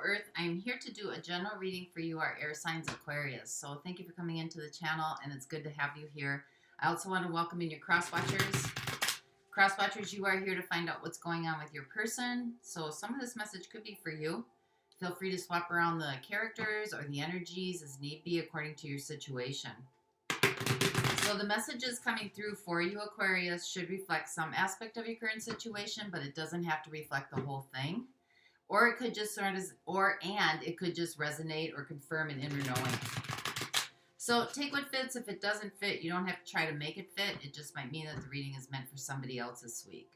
Earth. I'm here to do a general reading for you, our air signs Aquarius. So thank you for coming into the channel, and it's good to have you here. I also want to welcome in your cross-watchers. Cross-watchers, you are here to find out what's going on with your person. So some of this message could be for you. Feel free to swap around the characters or the energies as need be according to your situation. So the messages coming through for you, Aquarius, should reflect some aspect of your current situation, but it doesn't have to reflect the whole thing. Or it could just sort of, it could just resonate or confirm an inner knowing. So take what fits. If it doesn't fit, you don't have to try to make it fit. It just might mean that the reading is meant for somebody else this week.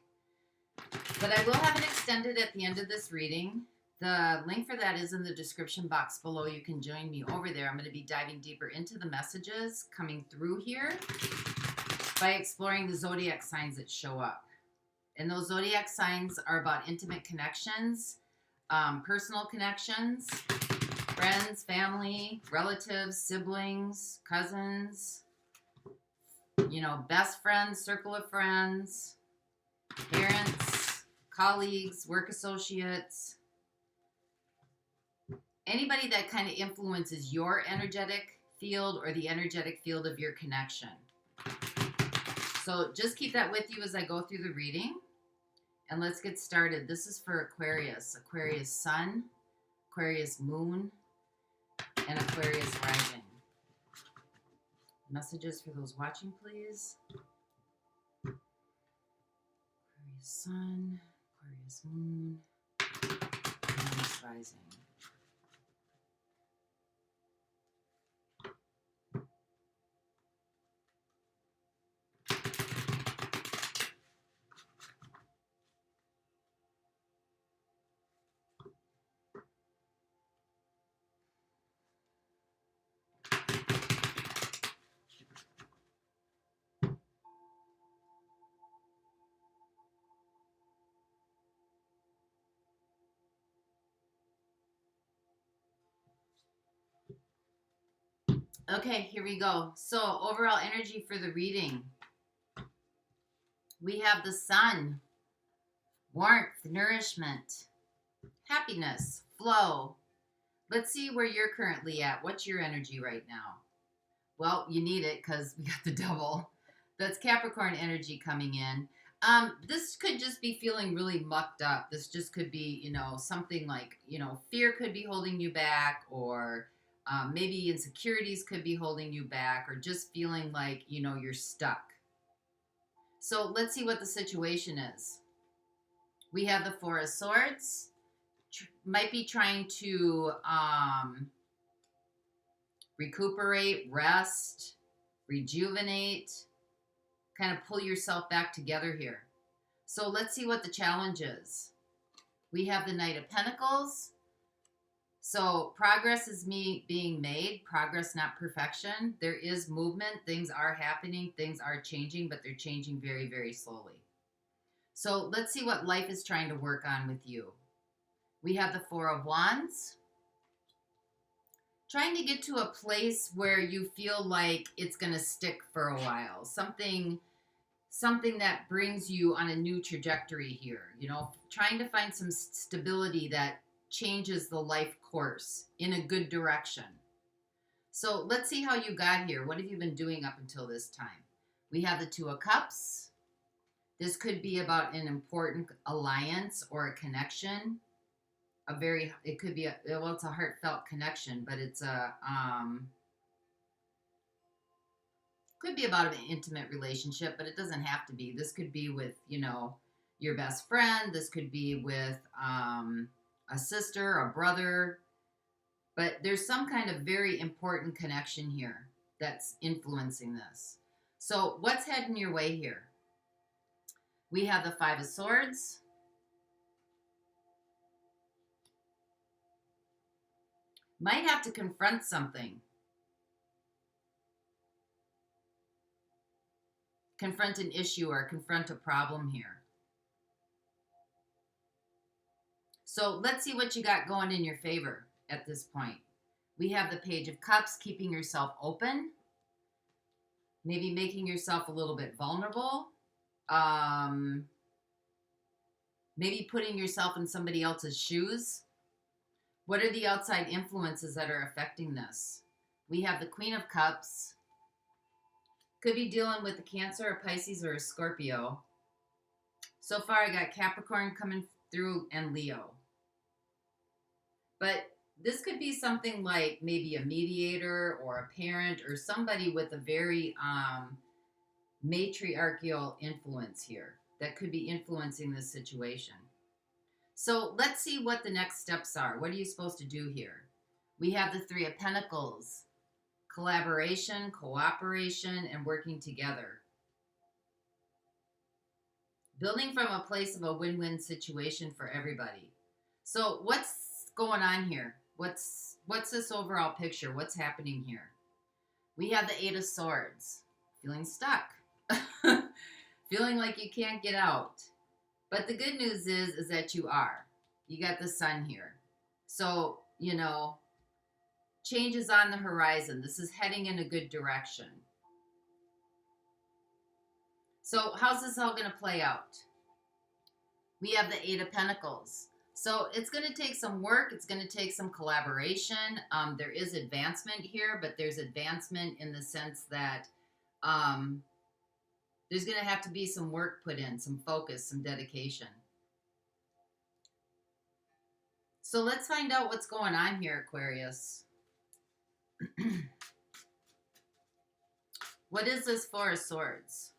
But I will have it extended at the end of this reading. The link for that is in the description box below. You can join me over there. I'm going to be diving deeper into the messages coming through here by exploring the zodiac signs that show up. And those zodiac signs are about intimate connections, personal connections, friends, family, relatives, siblings, cousins, best friends, circle of friends, parents, colleagues, work associates, anybody that kind of influences your energetic field or the energetic field of your connection. So just keep that with you as I go through the reading. And let's get started. This is for Aquarius. Aquarius Sun, Aquarius Moon, and Aquarius Rising. Messages for those watching, please. Aquarius Sun, Aquarius Moon, Aquarius Rising. Okay, here we go. So overall energy for the reading. We have the sun, warmth, nourishment, happiness, flow. Let's see where you're currently at. What's your energy right now? Well, you need it because we got the devil. That's Capricorn energy coming in. This could just be feeling really mucked up. This just could be, something like, fear could be holding you back, or maybe insecurities could be holding you back, or just feeling like, you're stuck. So let's see what the situation is. We have the Four of Swords. Might be trying to recuperate, rest, rejuvenate, kind of pull yourself back together here. So let's see what the challenge is. We have the Knight of Pentacles. So progress is being made, progress, not perfection. There is movement. Things are happening. Things are changing, but they're changing very, very slowly. So let's see what life is trying to work on with you. We have the Four of Wands. Trying to get to a place where you feel like it's going to stick for a while. Something that brings you on a new trajectory here. Trying to find some stability that changes the life course in a good direction. So let's see how you got here. What have you been doing up until this time? We have the Two of Cups. This could be about an important alliance or a connection. It could be it's a heartfelt connection, but it's could be about an intimate relationship, but it doesn't have to be. This could be with, your best friend. This could be with a sister, a brother, but there's some kind of very important connection here that's influencing this. So what's heading your way here? We have the Five of Swords. Might have to confront something. Confront an issue or confront a problem here. So let's see what you got going in your favor at this point. We have the Page of Cups, keeping yourself open. Maybe making yourself a little bit vulnerable. Maybe putting yourself in somebody else's shoes. What are the outside influences that are affecting this? We have the Queen of Cups. Could be dealing with a Cancer, a Pisces, or a Scorpio. So far, I got Capricorn coming through and Leo. But this could be something like maybe a mediator or a parent or somebody with a very matriarchal influence here that could be influencing this situation. So let's see what the next steps are. What are you supposed to do here? We have the Three of Pentacles, collaboration, cooperation, and working together. Building from a place of a win-win situation for everybody. So what's going on here? What's this overall picture? What's happening here? We have the Eight of Swords. Feeling stuck. Feeling like you can't get out. But the good news is that you are. You got the Sun here. So, you know, change is on the horizon. This is heading in a good direction. So how's this all going to play out? We have the Eight of Pentacles. So it's going to take some work. It's going to take some collaboration. There is advancement here, but there's advancement in the sense that there's going to have to be some work put in, some focus, some dedication. So let's find out what's going on here, Aquarius. What is this Four of Swords?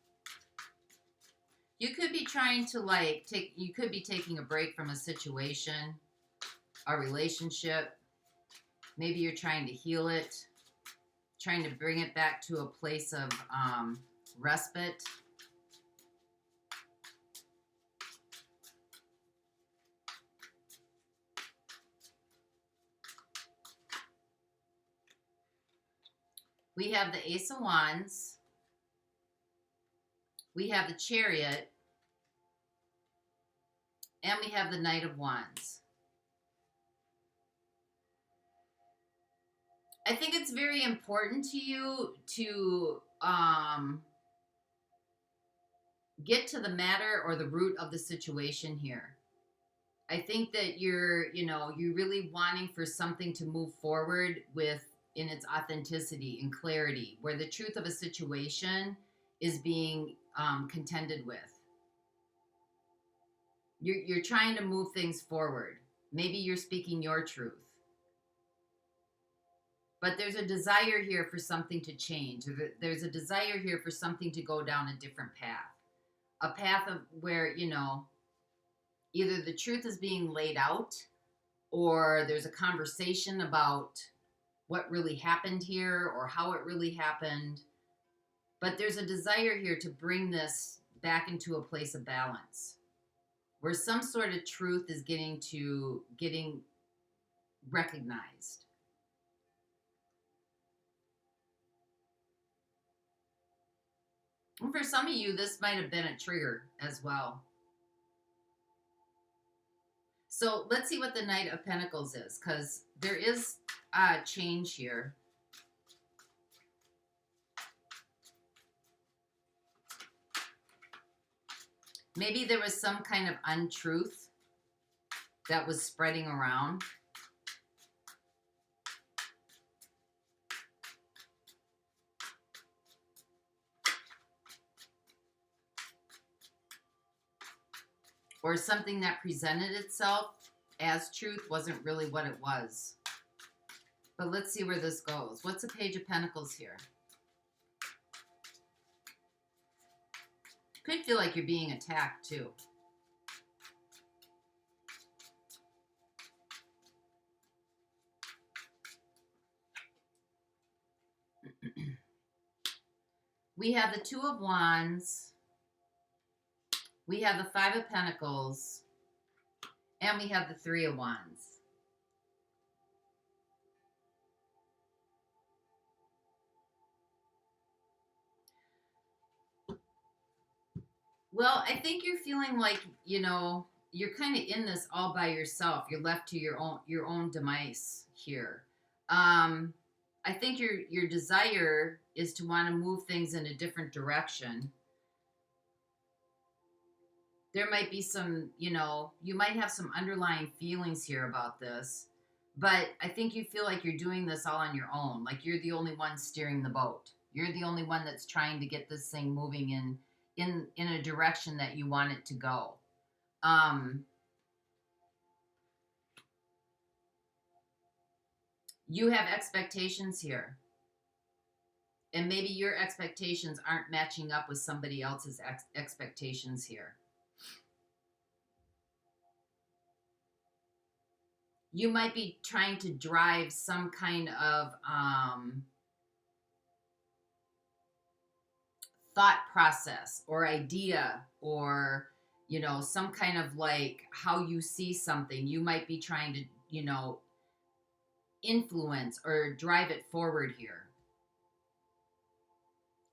You could be trying to you could be taking a break from a situation, a relationship. Maybe you're trying to heal it, trying to bring it back to a place of respite. We have the Ace of Wands. We have the Chariot. And we have the Knight of Wands. I think it's very important to you to get to the matter or the root of the situation here. I think that you're really wanting for something to move forward with in its authenticity and clarity, where the truth of a situation is being contended with. You're trying to move things forward. Maybe you're speaking your truth. But there's a desire here for something to change. There's a desire here for something to go down a different path. A path of where, either the truth is being laid out or there's a conversation about what really happened here or how it really happened. But there's a desire here to bring this back into a place of balance, where some sort of truth is getting recognized. And for some of you, this might have been a trigger as well. So let's see what the Knight of Pentacles is, because there is a change here. Maybe there was some kind of untruth that was spreading around. Or something that presented itself as truth wasn't really what it was. But let's see where this goes. What's a Page of Pentacles here? Could feel like you're being attacked too. We have the Two of Wands. We have the Five of Pentacles. And we have the Three of Wands. Well, I think you're feeling like, you're kind of in this all by yourself. You're left to your own demise here. I think your desire is to want to move things in a different direction. There might be some, you might have some underlying feelings here about this. But I think you feel like you're doing this all on your own. Like you're the only one steering the boat. You're the only one that's trying to get this thing moving in a direction that you want it to go. You have expectations here. And maybe your expectations aren't matching up with somebody else's expectations here. You might be trying to drive some kind of thought process or idea, or, you know, some kind of like how you see something. You might be trying to, you know, influence or drive it forward here.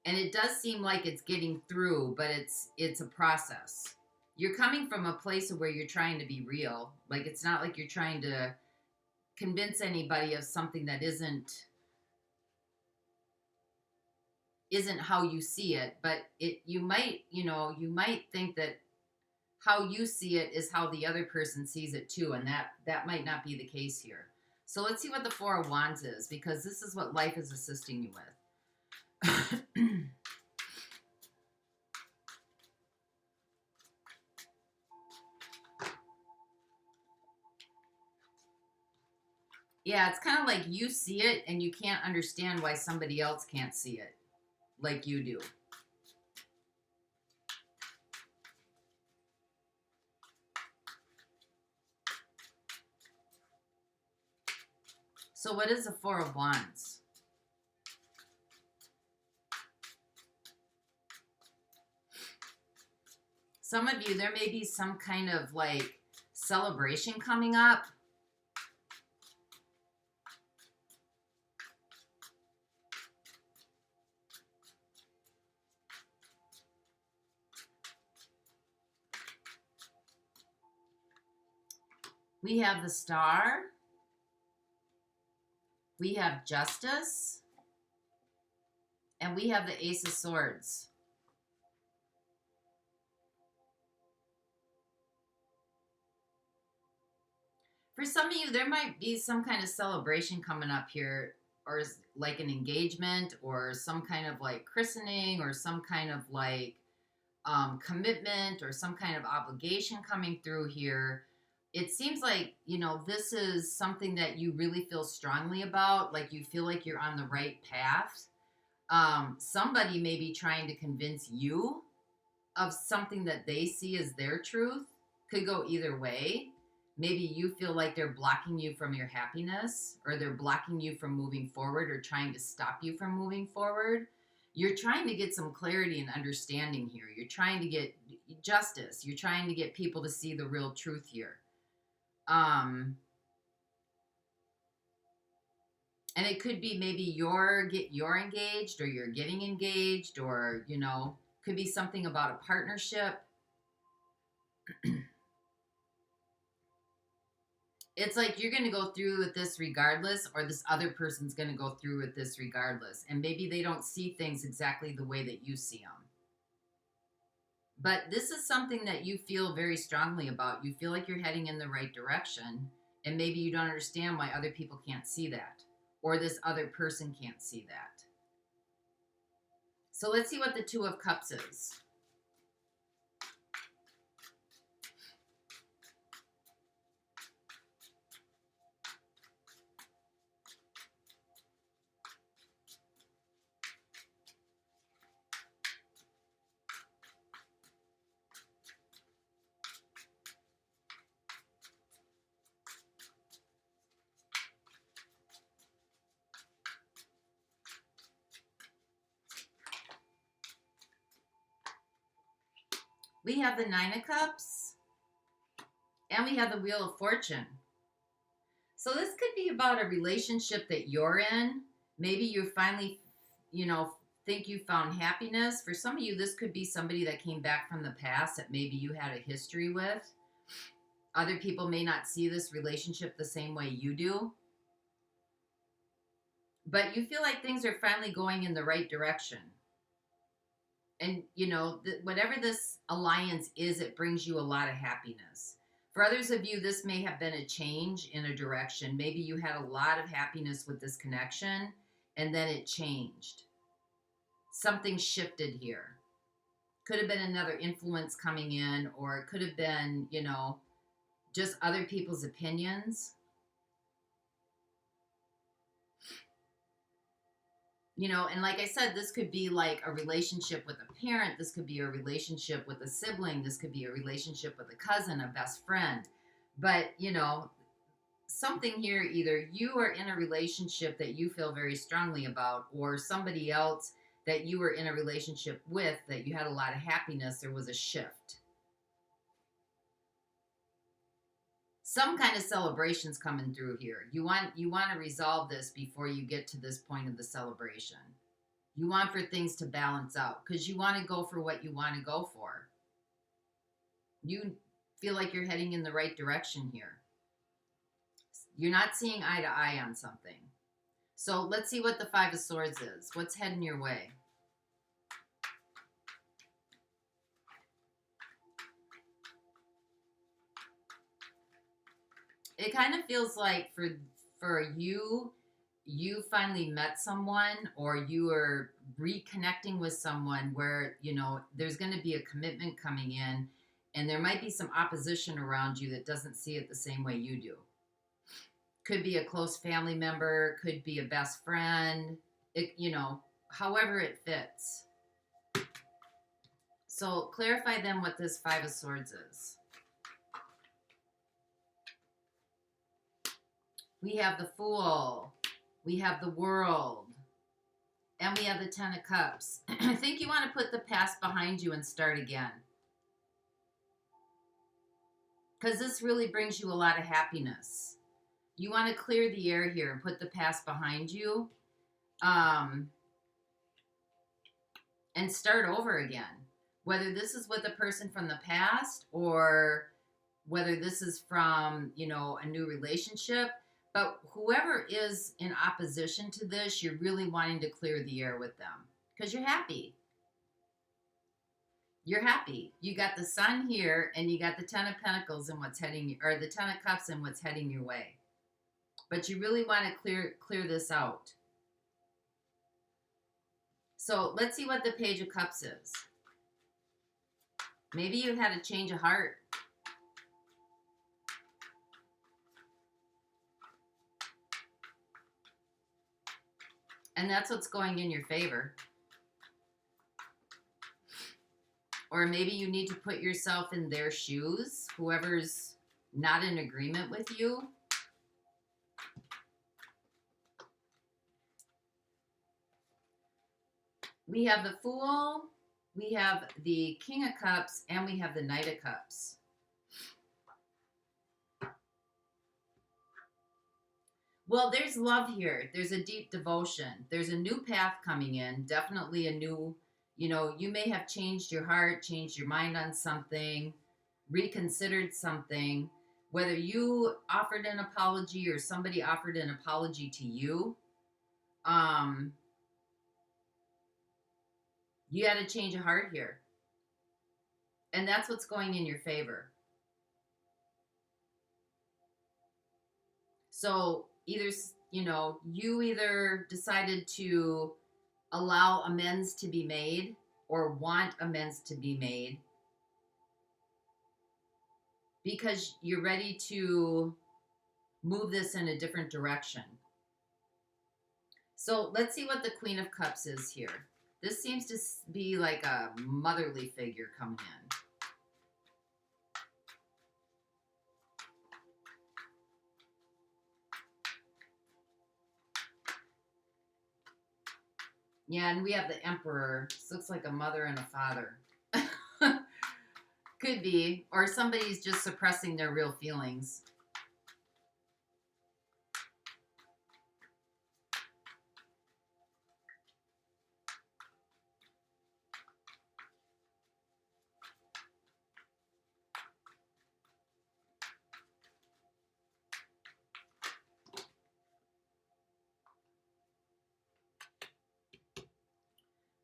And it does seem like it's getting through, but it's a process. You're coming from a place of where you're trying to be real. Like it's not like you're trying to convince anybody of something that isn't how you see it, but you might, you know, you might think that how you see it is how the other person sees it too, and that might not be the case here. So let's see what the Four of Wands is, because this is what life is assisting you with. Yeah, it's kind of like you see it and you can't understand why somebody else can't see it like you do. So what is the Four of Wands? Some of you, there may be some kind of like celebration coming up. We have the Star. We have Justice. And we have the Ace of Swords. For some of you, there might be some kind of celebration coming up here, or like an engagement, or some kind of like christening, or some kind of like commitment, or some kind of obligation coming through here. It seems like, you know, this is something that you really feel strongly about, like you feel like you're on the right path. Somebody may be trying to convince you of something that they see as their truth. Could go either way. Maybe you feel like they're blocking you from your happiness, or they're blocking you from moving forward, or trying to stop you from moving forward. You're trying to get some clarity and understanding here. You're trying to get justice. You're trying to get people to see the real truth here. And it could be maybe you're engaged, or you're getting engaged, or, you know, could be something about a partnership. It's like you're going to go through with this regardless, or this other person's going to go through with this regardless. And maybe they don't see things exactly the way that you see them. But this is something that you feel very strongly about. You feel like you're heading in the right direction. And maybe you don't understand why other people can't see that, or this other person can't see that. So let's see what the Two of Cups is. We have the Nine of Cups, and we have the Wheel of Fortune. So this could be about a relationship that you're in. Maybe you finally, you know, think you found happiness. For some of you, this could be somebody that came back from the past that maybe you had a history with. Other people may not see this relationship the same way you do. But you feel like things are finally going in the right direction. And, you know, whatever this alliance is, it brings you a lot of happiness. For others of you, this may have been a change in a direction. Maybe you had a lot of happiness with this connection, and then it changed. Something shifted here. Could have been another influence coming in, or it could have been, you know, just other people's opinions. You know, and like I said, this could be like a relationship with a parent. This could be a relationship with a sibling. This could be a relationship with a cousin, a best friend. But, you know, something here, either you are in a relationship that you feel very strongly about, or somebody else that you were in a relationship with that you had a lot of happiness, there was a shift. Some kind of celebration's coming through here. You want to resolve this before you get to this point of the celebration. You want for things to balance out because you want to go for what you want to go for. You feel like you're heading in the right direction here. You're not seeing eye to eye on something. So let's see what the Five of Swords is. What's heading your way? It kind of feels like for you finally met someone, or you are reconnecting with someone where, you know, there's going to be a commitment coming in, and there might be some opposition around you that doesn't see it the same way you do. Could be a close family member, could be a best friend, it, you know, however it fits. So clarify then what this Five of Swords is. We have the Fool, we have the World, and we have the Ten of Cups. I think you want to put the past behind you and start again. Because this really brings you a lot of happiness. You want to clear the air here and put the past behind you. And start over again. Whether this is with a person from the past, or whether this is from, you know, a new relationship. But whoever is in opposition to this, you're really wanting to clear the air with them because you're happy. You're happy. You got the Sun here, and you got the Ten of Pentacles and what's heading, or the Ten of Cups and what's heading your way. But you really want to clear this out. So let's see what the Page of Cups is. Maybe you had a change of heart. And that's what's going in your favor. Or maybe you need to put yourself in their shoes, whoever's not in agreement with you. We have the Fool, we have the King of Cups, and we have the Knight of Cups. Well, there's love here. There's a deep devotion. There's a new path coming in. Definitely a new, you know, you may have changed your heart, changed your mind on something, reconsidered something. Whether you offered an apology or somebody offered an apology to you, you had a change of heart here. And that's what's going in your favor. So either, you know, you either decided to allow amends to be made or want amends to be made because you're ready to move this in a different direction. So let's see what the Queen of Cups is here. This seems to be like a motherly figure coming in. Yeah, and we have the Emperor. This looks like a mother and a father. Could be. Or somebody's just suppressing their real feelings.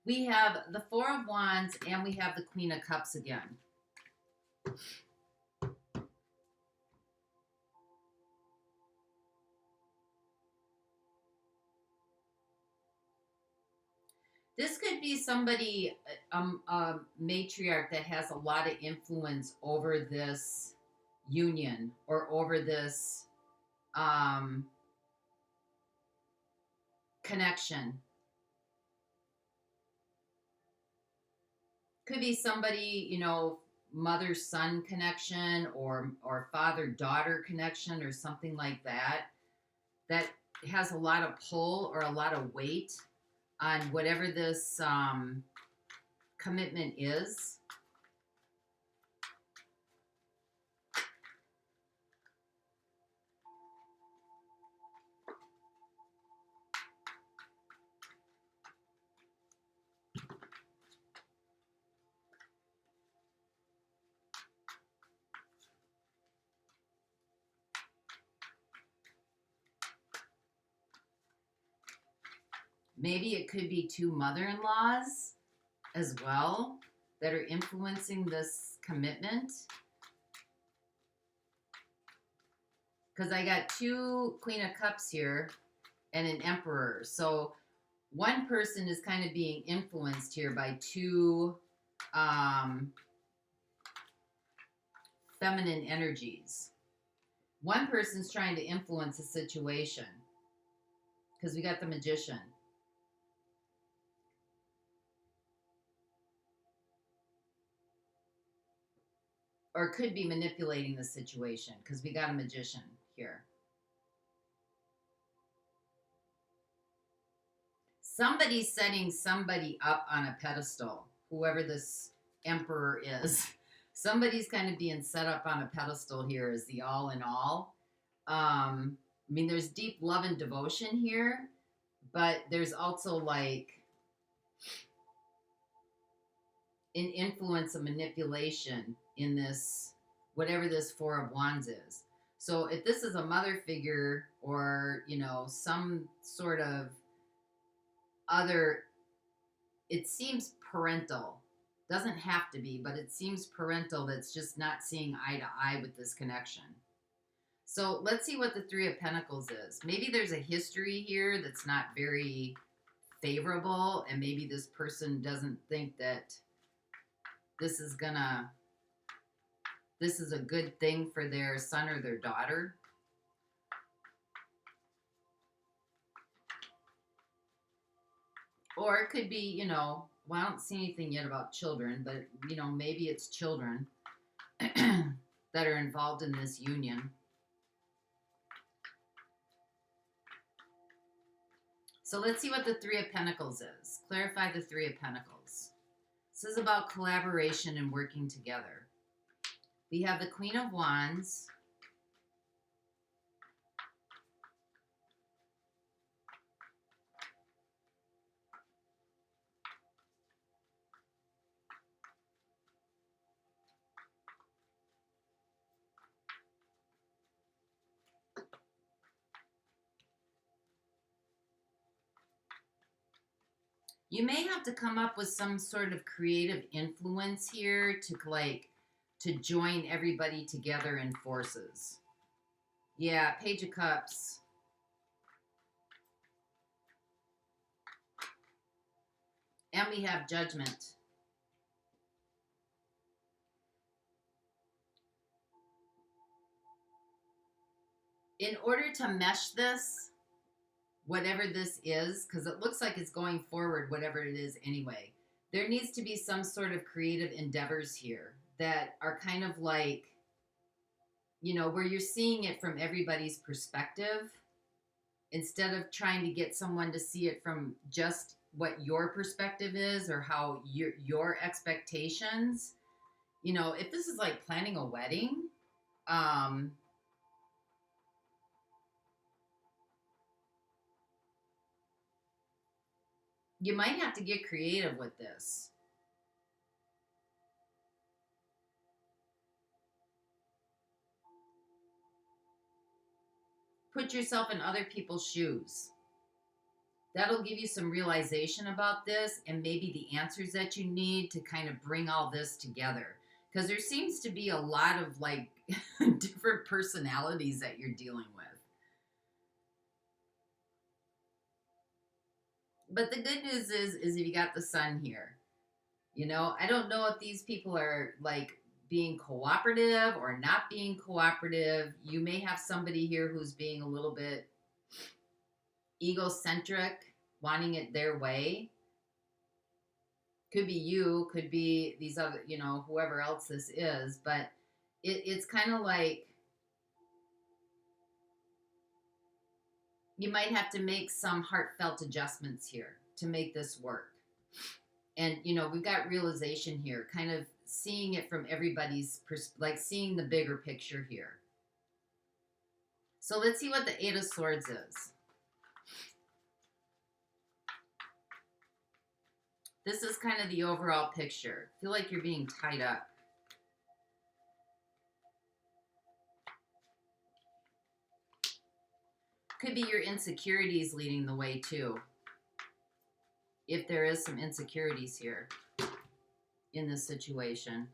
We have the Four of Wands, and we have the Queen of Cups again. This could be somebody, a matriarch that has a lot of influence over this union or over this connection. Could be somebody, you know, mother-son connection or father-daughter connection or something like that, that has a lot of pull or a lot of weight on whatever this commitment is. Maybe it could be two mother-in-laws as well that are influencing this commitment. Because I got two Queen of Cups here and an Emperor. So one person is kind of being influenced here by two feminine energies. One person's trying to influence a situation because we got the Magician. Or could be manipulating the situation because we got a Magician here. Somebody's setting somebody up on a pedestal, whoever this Emperor is. Somebody's kind of being set up on a pedestal here as the all in all. I mean, there's deep love and devotion here, but there's also like an influence of manipulation in this, whatever this Four of Wands is. So if this is a mother figure or, you know, some sort of other, it seems parental. Doesn't have to be, but it seems parental that's just not seeing eye to eye with this connection. So let's see what the Three of Pentacles is. Maybe there's a history here that's not very favorable, and maybe this person doesn't think that this is a good thing for their son or their daughter. Or it could be, you know, well, I don't see anything yet about children, but, you know, maybe it's children that are involved in this union. So let's see what the Three of Pentacles is. Clarify the Three of Pentacles. This is about collaboration and working together. We have the Queen of Wands. You may have to come up with some sort of creative influence here to join everybody together in forces. Yeah, Page of Cups. And we have Judgment. In order to mesh this, whatever this is, because it looks like it's going forward, whatever it is anyway, there needs to be some sort of creative endeavors here that are kind of like, you know, where you're seeing it from everybody's perspective instead of trying to get someone to see it from just what your perspective is or how your expectations. You know, if this is like planning a wedding, you might have to get creative with this. Put yourself in other people's shoes. That'll give you some realization about this and maybe the answers that you need to kind of bring all this together. Because there seems to be a lot of like different personalities that you're dealing with. But the good news is if you got the sun here, you know, I don't know if these people are like being cooperative or not being cooperative. You may have somebody here who's being a little bit egocentric, wanting it their way. Could be you, could be these other, you know, whoever else this is, but it's kind of like you might have to make some heartfelt adjustments here to make this work. And, you know, we've got realization here, kind of seeing it from everybody's, like seeing the bigger picture here. So let's see what the Eight of Swords is. This is kind of the overall picture. I feel like you're being tied up. Could be your insecurities leading the way too. If there is some insecurities here in this situation.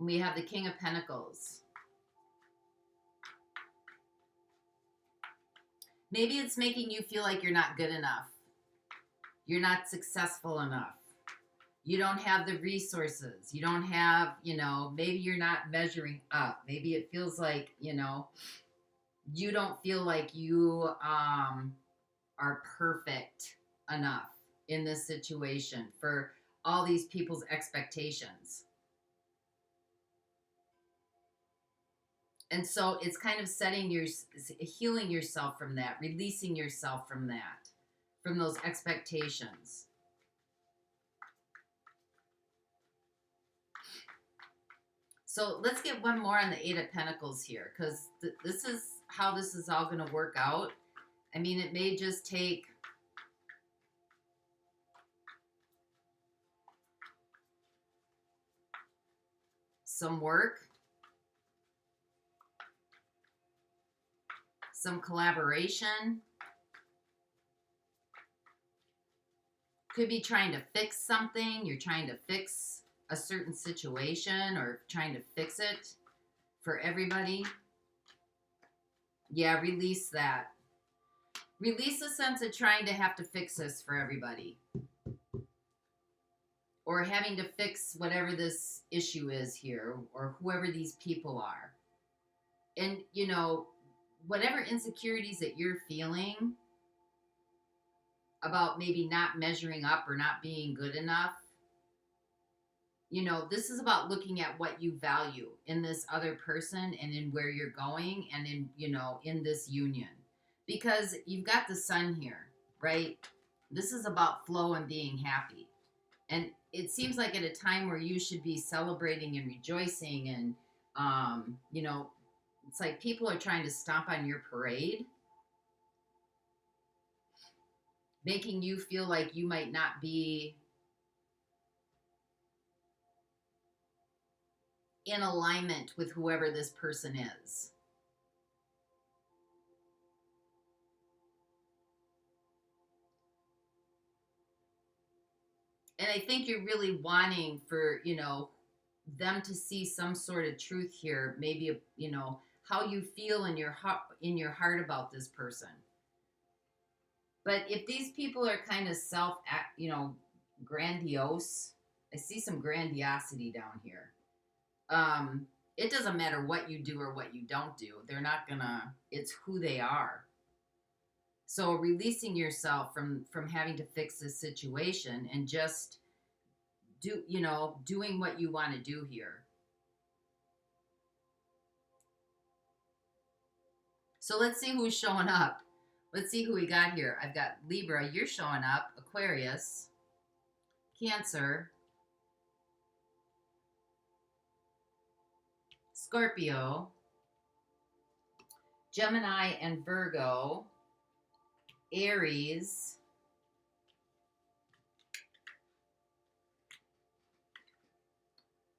We have the King of Pentacles. Maybe it's making you feel like you're not good enough. You're not successful enough. You don't have the resources. You don't have, you know, maybe you're not measuring up. Maybe it feels like, you know, you don't feel like you are perfect enough in this situation for all these people's expectations. And so it's kind of healing yourself from that, releasing yourself from that, from those expectations. So let's get one more on the Eight of Pentacles here, because this is how this is all going to work out. I mean, it may just take some work, some collaboration. Could be trying to fix something. You're trying to fix a certain situation or trying to fix it for everybody. Yeah, release that. Release the sense of trying to have to fix this for everybody. Or having to fix whatever this issue is here, or whoever these people are. And, you know, whatever insecurities that you're feeling about maybe not measuring up or not being good enough, you know, this is about looking at what you value in this other person and in where you're going and in, you know, in this union. Because you've got the sun here, right? This is about flow and being happy. And it seems like at a time where you should be celebrating and rejoicing and, you know, it's like people are trying to stomp on your parade, making you feel like you might not be in alignment with whoever this person is. And I think you're really wanting for, you know, them to see some sort of truth here, maybe, you know, how you feel in your heart about this person. But if these people are kind of you know, grandiose, I see some grandiosity down here. It doesn't matter what you do or what you don't do. They're not gonna, it's who they are. So releasing yourself from having to fix this situation and just doing what you want to do here. So let's see who's showing up. Let's see who we got here. I've got Libra, you're showing up. Aquarius, Cancer, Scorpio, Gemini and Virgo, Aries,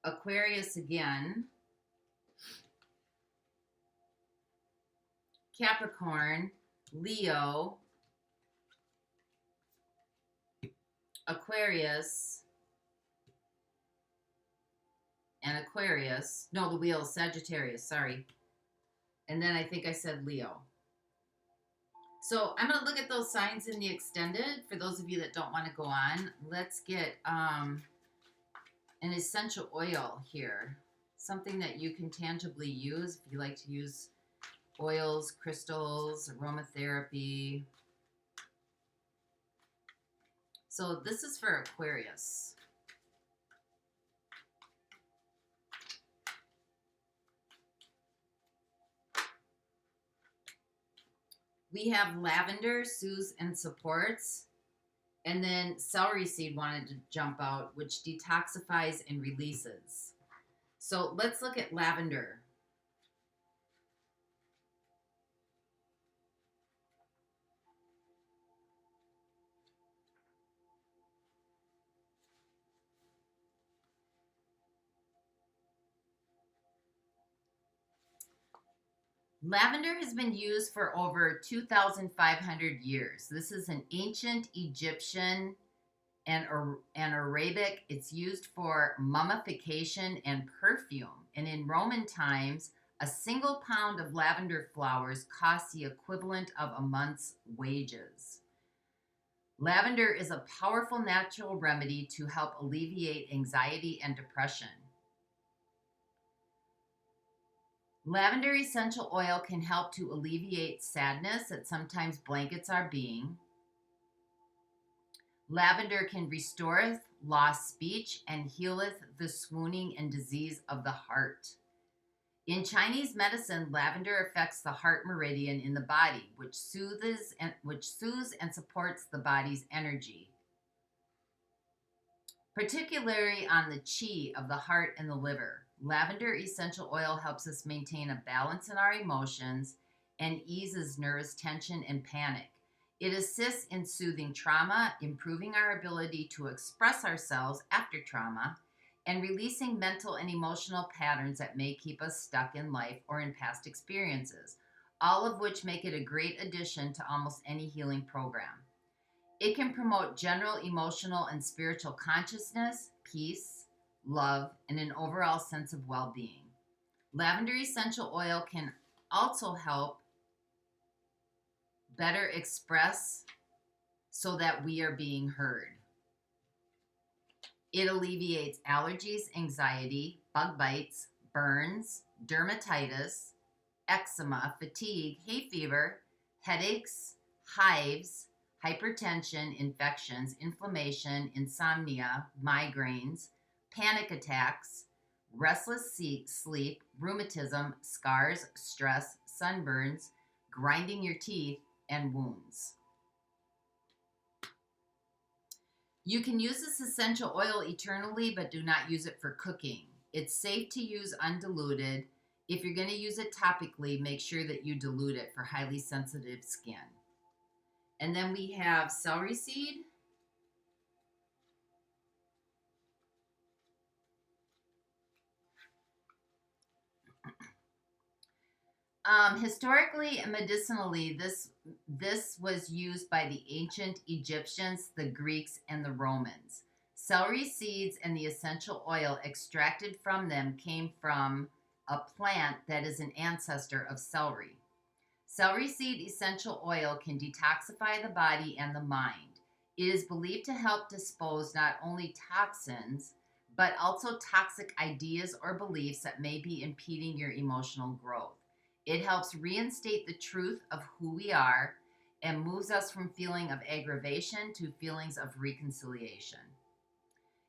Aquarius again, Capricorn, Leo, Aquarius, and Aquarius. No, the wheel is Sagittarius, sorry. And then I think I said Leo. So I'm going to look at those signs in the extended. For those of you that don't want to go on, let's get an essential oil here. Something that you can tangibly use if you like to use oils, crystals, aromatherapy. So this is for Aquarius. We have lavender, soothes and supports. And then celery seed wanted to jump out, which detoxifies and releases. So let's look at lavender. Lavender has been used for over 2,500 years. This is an ancient Egyptian and Arabic. It's used for mummification and perfume. And in Roman times, a single pound of lavender flowers cost the equivalent of a month's wages. Lavender is a powerful natural remedy to help alleviate anxiety and depression. Lavender essential oil can help to alleviate sadness that sometimes blankets our being. Lavender can restoreth lost speech and healeth the swooning and disease of the heart. In Chinese medicine, lavender affects the heart meridian in the body, which soothes and supports the body's energy, particularly on the qi of the heart and the liver. Lavender essential oil helps us maintain a balance in our emotions and eases nervous tension and panic. It assists in soothing trauma, improving our ability to express ourselves after trauma, and releasing mental and emotional patterns that may keep us stuck in life or in past experiences, all of which make it a great addition to almost any healing program. It can promote general emotional and spiritual consciousness, peace, love, and an overall sense of well-being. Lavender essential oil can also help better express so that we are being heard. It alleviates allergies, anxiety, bug bites, burns, dermatitis, eczema, fatigue, hay fever, headaches, hives, hypertension, infections, inflammation, insomnia, migraines, panic attacks, restless sleep, rheumatism, scars, stress, sunburns, grinding your teeth, and wounds. You can use this essential oil eternally, but do not use it for cooking. It's safe to use undiluted. If you're going to use it topically, make sure that you dilute it for highly sensitive skin. And then we have celery seed. Historically and medicinally, this was used by the ancient Egyptians, the Greeks, and the Romans. Celery seeds and the essential oil extracted from them came from a plant that is an ancestor of celery. Celery seed essential oil can detoxify the body and the mind. It is believed to help dispose not only toxins, but also toxic ideas or beliefs that may be impeding your emotional growth. It helps reinstate the truth of who we are and moves us from feeling of aggravation to feelings of reconciliation.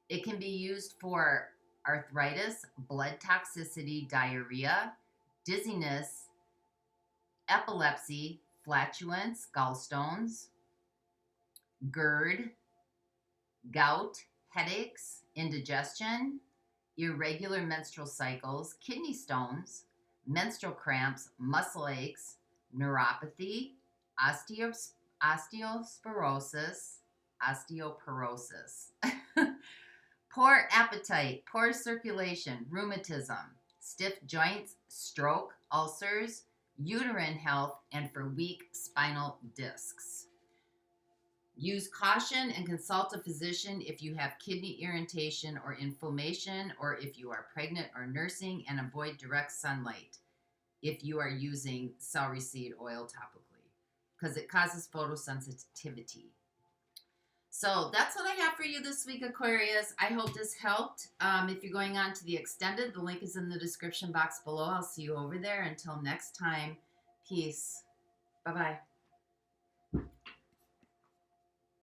It can be used for arthritis, blood toxicity, diarrhea, dizziness, epilepsy, flatulence, gallstones, GERD, gout, headaches, indigestion, irregular menstrual cycles, kidney stones, menstrual cramps, muscle aches, neuropathy, osteoporosis, poor appetite, poor circulation, rheumatism, stiff joints, stroke, ulcers, uterine health, and for weak spinal discs. Use caution and consult a physician if you have kidney irritation or inflammation, or if you are pregnant or nursing, and avoid direct sunlight if you are using celery seed oil topically. because it causes photosensitivity. So that's what I have for you this week, Aquarius. I hope this helped. If you're going on to the extended, the link is in the description box below. I'll see you over there. Until next time, peace. Bye-bye.